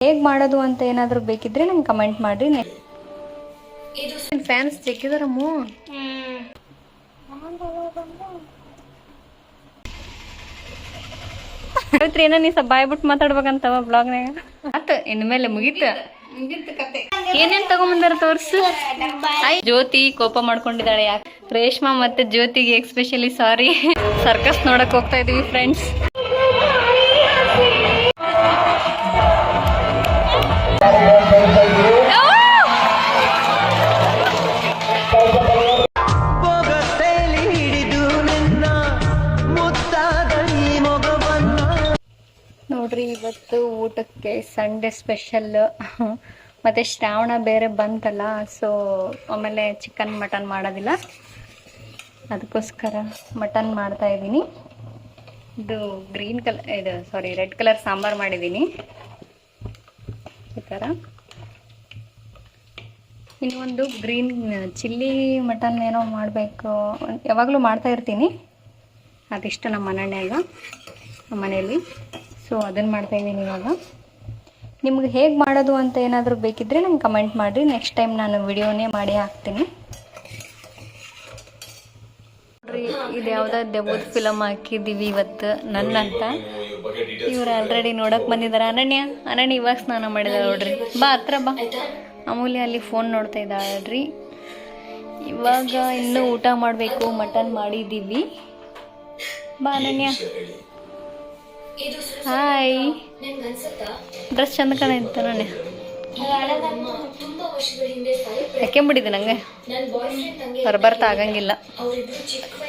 ಹೇಗೆ ಮಾಡೋದು ಅಂತ ಏನಾದರೂ ಬೇಕಿದ್ರೆ ನಂಗೆ ಕಮೆಂಟ್ ಮಾಡಿರಿ. ಫ್ಯಾನ್ಸ್ ಚೆಕ್ಕಿದಾರಮ್ಮ. ಏನೋ ನೀ ಸ್ವಲ್ಪ ಬಾಯ್ಬಿಟ್ಟು ಮಾತಾಡ್ಬೇಕಂತವ ಬ್ಲಾಗ್ನಾಗ. ಆತ ಇನ್ಮೇಲೆ ಮುಗೀತ ಕತೆ. ಏನೇನ್ ತಗೊಂಬಂದಾರ ತೋರ್ಸು. ಜ್ಯೋತಿ ಕೋಪ ಮಾಡ್ಕೊಂಡಿದ್ದಾಳೆ. ಯಾಕೆ ರೇಷ್ಮಾ ಮತ್ತೆ ಜ್ಯೋತಿಗೆ ಎಕ್ಸ್ಪೆಷಲಿ ಸಾರಿ. ಸರ್ಕಸ್ ನೋಡಕ್ ಹೋಗ್ತಾ ಇದೀವಿ ಫ್ರೆಂಡ್ಸ್. ನೋಡ್ರಿ ಇವತ್ತು ಊಟಕ್ಕೆ ಸಂಡೇ ಸ್ಪೆಷಲ್. ಮತ್ತೆ ಶ್ರಾವಣ ಬೇರೆ ಬಂತಲ್ಲ, ಸೊ ಆಮೇಲೆ ಚಿಕನ್ ಮಟನ್ ಮಾಡೋದಿಲ್ಲ, ಅದಕ್ಕೋಸ್ಕರ ಮಟನ್ ಮಾಡ್ತಾ ಇದ್ದೀನಿ. ಇದು ಗ್ರೀನ್ ಕಲರ್, ಇದು ಸಾರಿ ರೆಡ್ ಕಲರ್ ಸಾಂಬಾರು ಮಾಡಿದ್ದೀನಿ ಈ ಥರ. ಇನ್ನೊಂದು ಗ್ರೀನ್ ಚಿಲ್ಲಿ ಮಟನ್ ಏನೋ ಮಾಡಬೇಕು, ಯಾವಾಗಲೂ ಮಾಡ್ತಾ ಇರ್ತೀನಿ. ಅದಿಷ್ಟು ನಮ್ಮ ಮನೆಯಲ್ಲಿ, ಸೊ ಅದನ್ನು ಮಾಡ್ತಾಯಿದ್ದೀನಿ ಇವಾಗ. ನಿಮ್ಗೆ ಹೇಗೆ ಮಾಡೋದು ಅಂತ ಏನಾದರೂ ಬೇಕಿದ್ರೆ ನಂಗೆ ಕಮೆಂಟ್ ಮಾಡಿರಿ. ನೆಕ್ಸ್ಟ್ ಟೈಮ್ ನಾನು ವಿಡಿಯೋನೇ ಮಾಡಿ ಹಾಕ್ತೀನಿ. ನೋಡ್ರಿ, ಇದು ಯಾವುದೋ ದೆವ್ವದ ಫಿಲಮ್ ಹಾಕಿದ್ದೀವಿ ಇವತ್ತು ನನ್ನಂತ. ಇವ್ರು ಆಲ್ರೆಡಿ ನೋಡೋಕೆ ಬಂದಿದ್ದಾರೆ. ಅನನ್ಯ ಇವಾಗ ಸ್ನಾನ ಮಾಡಿದಾಳೆ ನೋಡ್ರಿ. ಬಾ ಹತ್ರ ಬಾ. ಅಮೂಲ್ಯ ಅಲ್ಲಿ ಫೋನ್ ನೋಡ್ತಾ ಇದ್ದಾಳ್ರಿ. ಇವಾಗ ಇನ್ನೂ ಊಟ ಮಾಡಬೇಕು. ಮಟನ್ ಮಾಡಿದ್ದೀವಿ. ಬಾ ಅನನ್ಯ. ಹಾಯ್. ಡ್ರೆಸ್ ಚಂದ ಕಾಣಿಸ್ತ ನಾನು. ಯಾಕೆಂಬಿಟ್ಟಿದ್ದೆ ನಂಗೆ ಬರ್ತಾ ಆಗಂಗಿಲ್ಲ.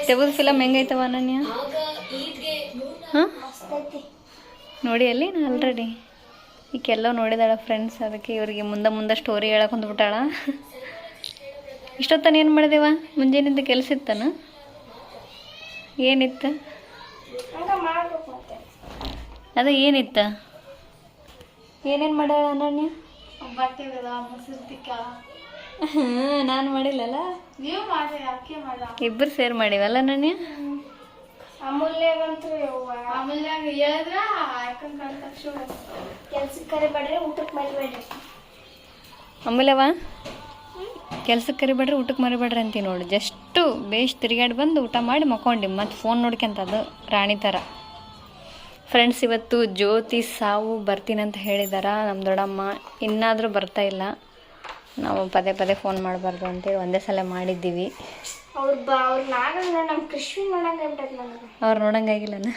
ತೆಗೆದ ಫಿಲಮ್ ಹೆಂಗೈತವ ಅನನ್ಯ? ಹಾಂ ನೋಡಿ ಅಲ್ಲಿ ನಾ ಆಲ್ರೆಡಿ ಈಗೆಲ್ಲೋ ನೋಡಿದಾಳ ಫ್ರೆಂಡ್ಸ್. ಅದಕ್ಕೆ ಇವ್ರಿಗೆ ಮುಂದೆ ಸ್ಟೋರಿ ಹೇಳಕ್ಕೆ ಹೊಂದ್ಬಿಟ್ಟಾಳ. ಇಷ್ಟೊತ್ತನ ಏನು ಮಾಡಿದೆವ? ಮುಂಜಾನಿಂದ ಕೆಲಸ ಇತ್ತಾನ? ಏನಿತ್ತು ಅದು? ಏನಿತ್ತ? ಏನೇನು ಮಾಡ್ಯಾಳ ಅನನ್ಯ? ನಾನು ಮಾಡಿಲ್ಲಲ್ಲ, ಇಬ್ಬರು ಸೇರ್ ಮಾಡಿವಲ್ಲ ಅನನ್ಯ. ಅಮೂಲ್ಯವ ಕೆಲ್ಸಕ್ಕೆ ಕರಿಬೇಡ್ರಿ, ಊಟಕ್ಕೆ ಮರಿಬೇಡ್ರಿ ಅಂತೀವಿ ನೋಡಿ. ಜಸ್ಟು ಬೇಸ್ ತಿರುಗಾಡಿ ಬಂದು ಊಟ ಮಾಡಿ ಮಕ್ಕೊಂಡಿ, ಮತ್ತು ಫೋನ್ ನೋಡ್ಕೊಂತದು ರಾಣಿ ಥರ. ಫ್ರೆಂಡ್ಸ್, ಇವತ್ತು ಜ್ಯೋತಿ ಸಾವು ಬರ್ತೀನಂತ ಹೇಳಿದಾರ ನಮ್ಮ ದೊಡ್ಡಮ್ಮ. ಇನ್ನಾದರೂ ಬರ್ತಾ ಇಲ್ಲ. ನಾವು ಪದೇ ಫೋನ್ ಮಾಡಬಾರ್ದು ಅಂತೇಳಿ ಒಂದೇ ಸಲ ಮಾಡಿದ್ದೀವಿ. ಅವ್ರು ನೋಡಂಗಾಗಿಲ್ಲನ?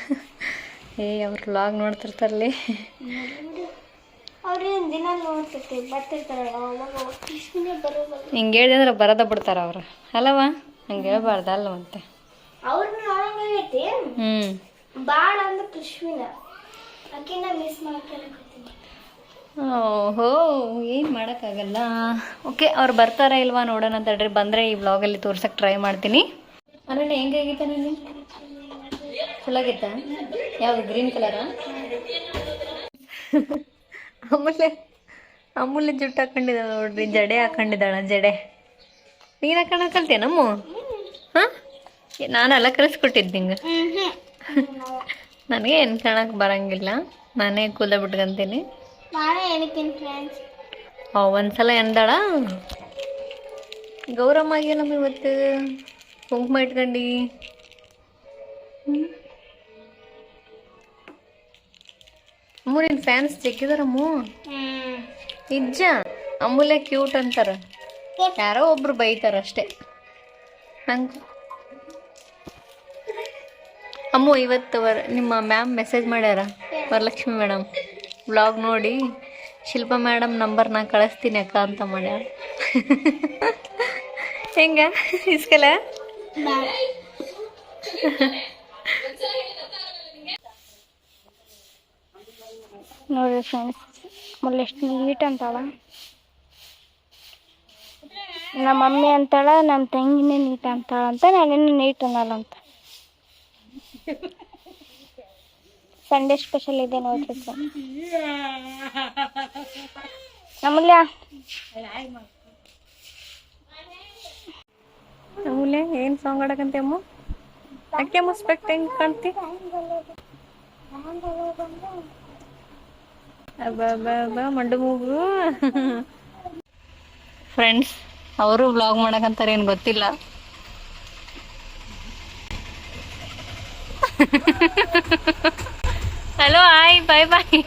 ಅವ್ರು ವ್ಲಾಗ್ ನೋಡ್ತಿರ್ತಾರಲ್ಲಿ. ಹಿಂಗೆ ಹೇಳಿದ್ರೆ ಬರೋದ ಬಿಡ್ತಾರ ಅವರು ಅಲ್ಲವ? ಹಂಗೆ ಹೇಳ್ಬಾರ್ದು ಅಲ್ಲ ಮತ್ತೆ. ಓಹೋ, ಏನು ಮಾಡೋಕ್ಕಾಗಲ್ಲ. ಓಕೆ, ಅವ್ರು ಬರ್ತಾರಾ ಇಲ್ವಾ ನೋಡೋಣ ತಡ್ರಿ. ಬಂದರೆ ಈ ವ್ಲಾಗಲ್ಲಿ ತೋರ್ಸಕ್ಕೆ ಟ್ರೈ ಮಾಡ್ತೀನಿ. ಆಮೇಲೆ ಹೆಂಗಾಗಿತ್ತ ನಾನು? ಚಲೋ ಆಗಿತ್ತ? ಯಾವುದು ಗ್ರೀನ್ ಕಲರಾ? ಅಮೂಲ್ಯ ಜುಟ್ಟು ಹಾಕೊಂಡಿದ್ದಾಳೆ ನೋಡ್ರಿ. ಜಡೆ ಹಾಕೊಂಡಿದ್ದಾಳ. ಜಡೆ ನೀನು ಹಾಕೊಂಡು ಕಲ್ತೇನಮ್ಮ? ಹಾಂ, ನಾನೆಲ್ಲ ಕಲಿಸ್ಕೊಟ್ಟಿದ್ದು ನಿಂಗೆ. ನನಗೆ ಏನು ಕಾಣಕ್ಕೆ ಬರೋಂಗಿಲ್ಲ. ನಾನೇ ಕೂದಲು ಬಿಟ್ಕೊಂತೀನಿ. ಒಂದ್ಸಲ ಎಂದಾಳ ಗೌರಮ್ಮ ಆಗ್ಯಾನಮ್ಮ ಇವತ್ತು. ಕುಂಕುಮ ಇಟ್ಕೊಂಡು ಅಮ್ಮೂಲಿನ ಫ್ಯಾನ್ಸ್ ಚೆಕ್ಕಿದಾರಮ್ಮ. ನಿಜ, ಅಮೂಲ್ಯ ಕ್ಯೂಟ್ ಅಂತಾರ. ಯಾರೋ ಒಬ್ರು ಬೈತಾರ ಅಷ್ಟೇ ನಂಗೆ. ಅಮ್ಮು ಇವತ್ತು ನಿಮ್ಮ ಮ್ಯಾಮ್ ಮೆಸೇಜ್ ಮಾಡ್ಯಾರ, ವರಲಕ್ಷ್ಮಿ ಮೇಡಮ್. ವ್ಲಾಗ್ ನೋಡಿ ಶಿಲ್ಪಾ ಮೇಡಮ್ ನಂಬರ್ ನಾ ಕಳಿಸ್ತೀನಿ ಅಕ್ಕ ಅಂತ ಮಾಡ್ಯಾರ. ಹೆಂಗ ಇಸ್ಕಲ? ನೋಡ್ರಿ ಫ್ರೆಂಡ್ಸ್, ಆಮೇಲೆ ಎಷ್ಟು ನೀಟ್ ಅಂತಾಳ. ನಮ್ಮ ಮಮ್ಮಿ ಅಂತಾಳ ನಮ್ಮ ತಂಗಿನೇ ನೀಟ್ ಅಂತಾಳ ಅಂತ, ನಾನಿನ್ನು ನೀಟ್ ಅನ್ನಲ್ಲ ಅಂತ. ಸಂಡೇ ಸ್ಪೆಷಲ್ ಇದೆ ನೋಡ್ರಿ. ಅಮೂಲ್ಯ ಅಮೂಲ್ಯ ಏನು ಸಾಂಗ್ ಆಡಕಂತೆ ಅಮ್ಮ? ಯಾಕೆ ಮುಸ್ಪೆಕ್ಟ್ ಹೆಂಗೆ ಕಾಣ್ತಿ? ಮಂಡು ಮೂಗು. ಫ್ರೆಂಡ್ಸ್ ಅವರು ವ್ಲಾಗ್ ಮಾಡಕಂತಾರೆ ಏನು ಗೊತ್ತಿಲ್ಲ. ಹಲೋ ಹಾಯ್ ಬಾಯ್ ಬಾಯ್.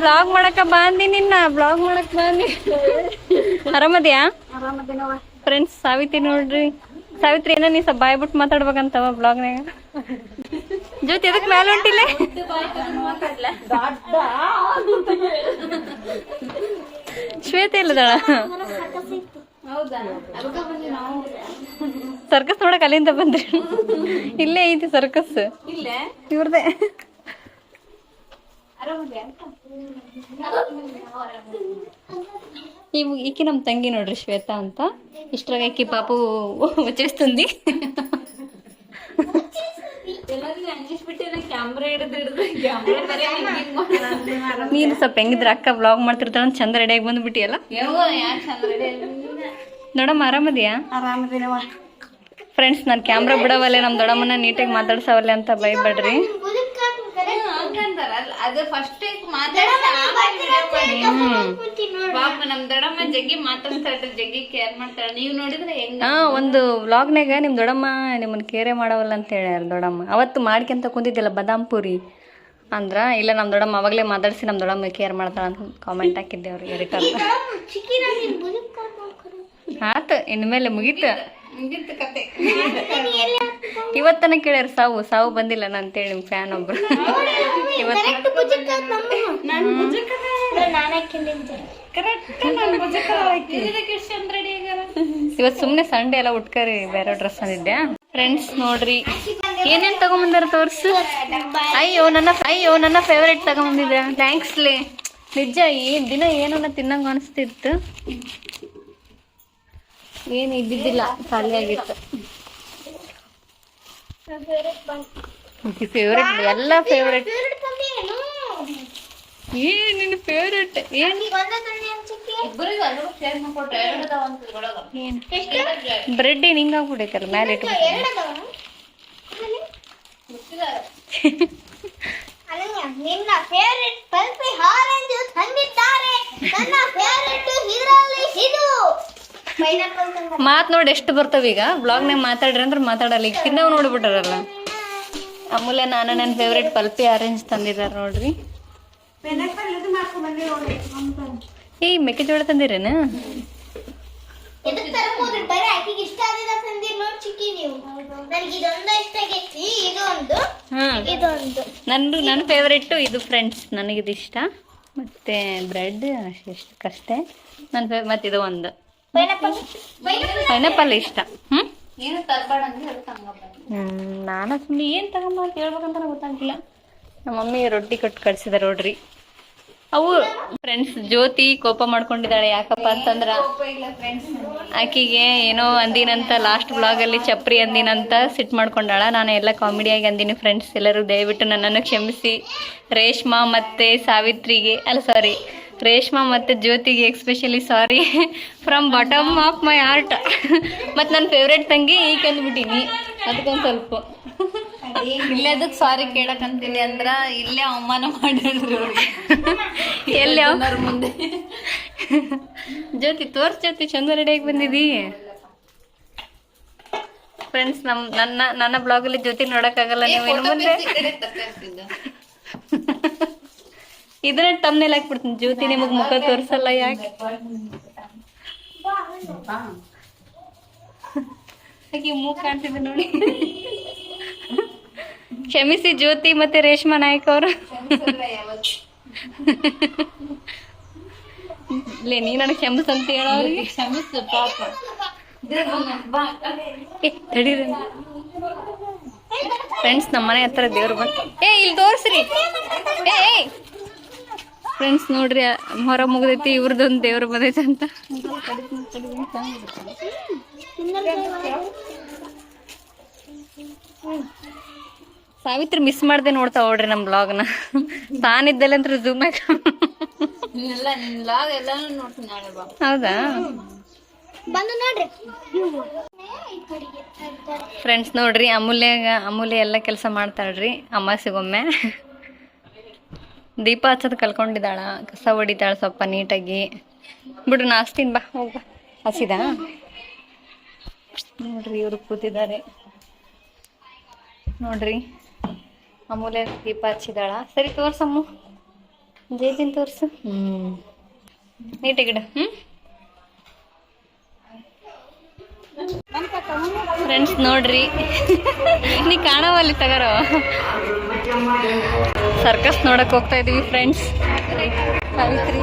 ಬ್ಲಾಗ್ ಮಾಡಕ ಬಂದಿ ನಿನ್ನ ಬ್ಲಾಗ್ ಮಾಡಕ್ ಬಂದಿ. ಆರಾಮದ್ಯಾ? ಫ್ರೆಂಡ್ಸ್ ಸಾವಿತ್ರಿ ನೋಡ್ರಿ. ಸಾವಿತ್ರಿ ಏನೋ ನೀ ಸ್ವಲ್ಪ ಬಾಯ್ ಬಿಟ್ಟು ಮಾತಾಡ್ಬೇಕಂತವ ಬ್ಲಾಗ್ನಾಗ. ಜ್ಯೋತಿ ಎದಕ್ ಮ್ಯಾಲ ಹೊಂಟಿಲ್ಲ? ಶ್ವೇತ ಇಲ್ಲದಳ. ಸರ್ಕಸ್ ನೋಡಕ್ ಅಲ್ಲಿಂದ ಬಂದ್ರಿ. ಇಲ್ಲೇ ಐತಿ ಸರ್ಕಸ್ ಇವ್ರದೇ. ಈಕಿ ನಮ್ ತಂಗಿ ನೋಡ್ರಿ ಶ್ವೇತಾ ಅಂತ. ಇಷ್ಟ್ರಾಗ ಈಕಿ ಪಾಪು వచ్చేస్తుంది. ನೀನು ಸ್ವಲ್ಪ ಹೆಂಗಿದ್ರ ಅಕ್ಕ ಬ್ಲಾಗ್ ಮಾಡ್ತಿರ್ತಾಳ ಚಂದ ರೆಡಿಯಾಗಿ ಬಂದ್ಬಿಟ್ಟಿಯಲ್ಲ. ದೊಡ್ಡಮ್ಮ ಆರಾಮದಿಯಾ? ಫ್ರೆಂಡ್ಸ್ ನಾನು ಕ್ಯಾಮ್ರಾ ಬಿಡವಲ್ಲೇ ನಮ್ಮ ದೊಡ್ಡಮ್ಮನ ನೀಟಾಗಿ ಮಾತಾಡ್ಸವಲ್ಲೆ ಅಂತ ಬೈಬೇಡ್ರಿ. ಅದು ಫಸ್ಟ್ ನಮ್ ದೊಡ್ಡಮ್ಮ ಜಗ್ಗಿ ಮಾತಾಡ್ತಾಳೆ, ಜಗ್ಗಿ ಕೇರ್ ಮಾಡ್ತಾಳೆ. ನೀವ್ ನೋಡಿದ್ರೆ ಹೆಂಗ? ಒಂದು ವ್ಲಾಗ್ನಾಗ ನಿಮ್ ದೊಡ್ಡಮ್ಮ ನಿಮ್ಮನ್ನ ಕೇರೆ ಮಾಡವಲ್ಲ ಅಂತ ಹೇಳ್ಯಾರ ದೊಡ್ಡಮ್ಮ. ಅವತ್ತು ಮಾಡ್ಕೊಂತ ಕುಂತಿದ್ದಿಲ್ಲ ಬಾದಾಮ್ ಪೂರಿ ಅಂದ್ರ. ಇಲ್ಲ ನಮ್ ದೊಡ್ಡಮ್ಮ ಅವಾಗಲೇ ಮಾತಾಡ್ಸಿ ನಮ್ ದೊಡ್ಡಮ್ಮ ಕೇರ್ ಮಾಡ್ತಾಳ ಅಂತ ಕಾಮೆಂಟ್ ಹಾಕಿದ್ದೆ ಅವ್ರಿಗೆ ರಿಟರ್ನ್. ಆತು ಇನ್ಮೇಲೆ ಮುಗೀತು ಕತೆ. ಇವತ್ತನ ಕೇಳ್ಯಾರ ಸಾವು ಬಂದಿಲ್ಲ ಅಂತೇಳಿ ನಿಮ್ ಫ್ಯಾನ್ ಒಬ್ರು. ಇವತ್ತು ಸುಮ್ನೆ ಸಂಡೇ ಎಲ್ಲ ಉಟ್ಕರಿ ಬೇರೆ ಡ್ರೆಸ್ ಅಂದಿದ್ದೆ. ಫ್ರೆಂಡ್ಸ್ ನೋಡ್ರಿ ಏನೇನ್ ತಗೊಂಬಂದಾರ ತೋರ್ಸು. ಅಯ್ಯೋ ನನ್ನ ಫೇವ್ರೇಟ್ ತಗೊಂಬಂದಿದ್ದೆ. ಥ್ಯಾಂಕ್ಸ್ ಲೇ. ನಿಜ ಈ ದಿನ ಏನನ್ನ ತಿನ್ನಂಗ ಅನಿಸ್ತಿತ್ತು. ಏನು ಇದ್ದಿದ್ದಿಲ್ಲ, ಖಾಲಿ ಆಗಿತ್ತು. ಫೇವ್ರೇಟ್ ಎಲ್ಲ ಫೇವ್ರೇಟ್. ಏನ್ ನಿನ್ನ ಫೇವ್ರೇಟ್ ಏನ್? ಬ್ರೆಡ್ ಏನ್ ಹಿಂಗಾಗ್ಬಿಡೈತಲ್ಲ ಮ್ಯಾಲೆ ಇಟ್ಟು. ಮಾತ್ ನೋಡಿ ಎಷ್ಟು ಬರ್ತಾವ ಈಗ ಬ್ಲಾಗ್ನಾಗ ಮಾತಾಡ್ರಿ ಅಂದ್ರೆ ಮಾತಾಡಲ್ಲ. ಈಗ ತಿನ್ನವ್ ನೋಡ್ಬಿಟ್ಟಾರಲ್ಲ. ಅಮೂಲ್ಯ ನಾನು ನನ್ನ ಫೇವ್ರೇಟ್ ಪಲ್ಪಿ ಆರೆಂಜ್ ತಂದಿದಾರ ನೋಡ್ರಿ. ಈ ಮೆಕ್ಕೆಜೋಳ ತಂದಿರೇನ? ನನ್ನ ಫೇವ್ರೇಟ್ ಇದು ಫ್ರೆಂಡ್ಸ್. ನನಗಿದು ಇಷ್ಟ. ಮತ್ತೆ ಬ್ರೆಡ್ ಎಷ್ಟಕ್ಕಷ್ಟೇ. ಮತ್ತೆ ಇದು ಒಂದು ಪೈನಾಪಲ್ ಇಷ್ಟ. ನಾನು ಸುಮ್ಮನೆ ಏನ್ ತಗೊಂಬ ಅಂತ ಹೇಳ್ಬೇಕಂತ ಗೊತ್ತಾಗಿಲ್ಲ. ನಮ್ಮ ಮಮ್ಮಿ ರೊಟ್ಟಿ ಕೊಟ್ಟು ಕಳ್ಸಿದಾರೆ ನೋಡ್ರಿ. ಅವು ಫ್ರೆಂಡ್ಸ್ ಜ್ಯೋತಿ ಕೋಪ ಮಾಡ್ಕೊಂಡಿದ್ದಾಳೆ. ಯಾಕಪ್ಪ ಅಂತಂದ್ರ ಆಕಿಗೆ ಏನೋ ಅಂದಿನಂತ ಲಾಸ್ಟ್ ಬ್ಲಾಗ್ ಅಲ್ಲಿ ಚಪ್ರಿ ಅಂದಿನಂತ ಸಿಟ್ ಮಾಡ್ಕೊಂಡಾಳ. ನಾನು ಎಲ್ಲ ಕಾಮಿಡಿಯಾಗಿ ಅಂದಿನಿ ಫ್ರೆಂಡ್ಸ್. ಎಲ್ಲರೂ ದಯವಿಟ್ಟು ನನ್ನನ್ನು ಕ್ಷಮಿಸಿ. ರೇಷ್ಮಾ ಮತ್ತೆ ಸಾವಿತ್ರಿಗೆ ರೇಷ್ಮಾ ಮತ್ತು ಜ್ಯೋತಿಗೆ especially sorry from bottom of my heart. ಮತ್ತು ನನ್ನ ಫೇವ್ರೇಟ್ ತಂಗಿ ಈಗ ಅಂದ್ಬಿಟ್ಟೀನಿ. ಅದಕ್ಕೊಂದು ಸ್ವಲ್ಪ ಇಲ್ಲೇ ಅದಕ್ಕೆ ಸಾರಿ ಕೇಳಕಂತೀನಿ ಅಂದ್ರ ಇಲ್ಲೇ ಅವಮಾನ ಮಾಡಿದ್ರು ಎಲ್ಲಿ ಮುಂದೆ. ಜ್ಯೋತಿ ಜ್ಯೋತಿ ಚಂದ ರೆಡಿಯಾಗಿ ಬಂದಿದ್ದೀ. ಫ್ರೆಂಡ್ಸ್ ನನ್ನ ಬ್ಲಾಗಲ್ಲಿ ಜ್ಯೋತಿ ನೋಡೋಕ್ಕಾಗಲ್ಲ. ನೀವೇನು ಮುಂದೆ ಇದನ್ನ ತಮ್ಮನೇಲಿ ಹಾಕ್ಬಿಡ್ತೀನಿ. ಜ್ಯೋತಿ ನಿಮಗ್ ಮುಖ ತೋರ್ಸಲ್ಲ ಯಾಕೆ? ಮೂಗ್ ಕಾಣ್ತಿದ್ದೆ ನೋಡಿ. ಕ್ಷಮಿಸಿ ಜ್ಯೋತಿ ಮತ್ತೆ ರೇಷ್ಮಾ ನಾಯಕ್ ಅವರು. ಇಲ್ಲೇ ನೀ ನನಗೆ ಕ್ಷಮಿಸಂತ ಹೇಳೋರಿಗೆ. ಕ್ಷಮಿಸು ಪಾಪ. ತಡೀರಿ ಫ್ರೆಂಡ್ಸ್, ನಮ್ಮ ಮನೆ ಹತ್ರ ದೇವ್ರು ಬಂದು ಇಲ್ಲಿ ತೋರ್ಸ್ರಿ. ಫ್ರೆಂಡ್ಸ್ ನೋಡ್ರಿ ಹೊರ ಮುಗ್ದೈತಿ. ಇವ್ರದೊಂದು ದೇವ್ರು ಬಂದೈತೆ ಅಂತ. ಸಾವಿತ್ರಿ ಮಿಸ್ ಮಾಡ್ದೆ ನೋಡ್ತಾ ನೋಡ್ರಿ ನಮ್ಮ ಬ್ಲಾಗ್ನ. ತಾನಿದ್ದಲ್ಲ ಅಂತ ಝೂಮ್ ಹೌದಾ? ಫ್ರೆಂಡ್ಸ್ ನೋಡ್ರಿ ಅಮೂಲ್ಯ ಎಲ್ಲ ಕೆಲಸ ಮಾಡ್ತಾಳ್ರಿ ಅಮಾಸಿಗೊಮ್ಮೆ. ದೀಪ ಹಚ್ಚೋದು ಕಲ್ಕೊಂಡಿದ್ದಾಳ, ಕಸ ಹೊಡಿತಾಳ ಸ್ವಲ್ಪ ನೀಟಾಗಿ. ಬಿಡು ನಾ ಹಚ್ತೀನಿ ಬಾ, ಹೋಗ ಹಸಿದಾ. ನೋಡ್ರಿ ಇವ್ರು ಕೂತಿದ್ದಾರೆ ನೋಡ್ರಿ. ಅಮೂಲ್ಯ ದೀಪ ಹಚ್ಚಿದಾಳ. ಸರಿ ತೋರ್ಸಮ್ಮು, ಜೈತಿನ್ ತೋರ್ಸು. ನೀಟಾಗಿಡ. ಫ್ರೆಂಡ್ಸ್ ನೋಡ್ರಿ, ನೀ ಕಾಣವಲ್ಲಿ ತಗರೋ. ಸರ್ಕಸ್ ನೋಡಕ್ ಹೋಗ್ತಾ ಇದೀವಿ ಫ್ರೆಂಡ್ಸ್. ಸಾವಿತ್ರಿ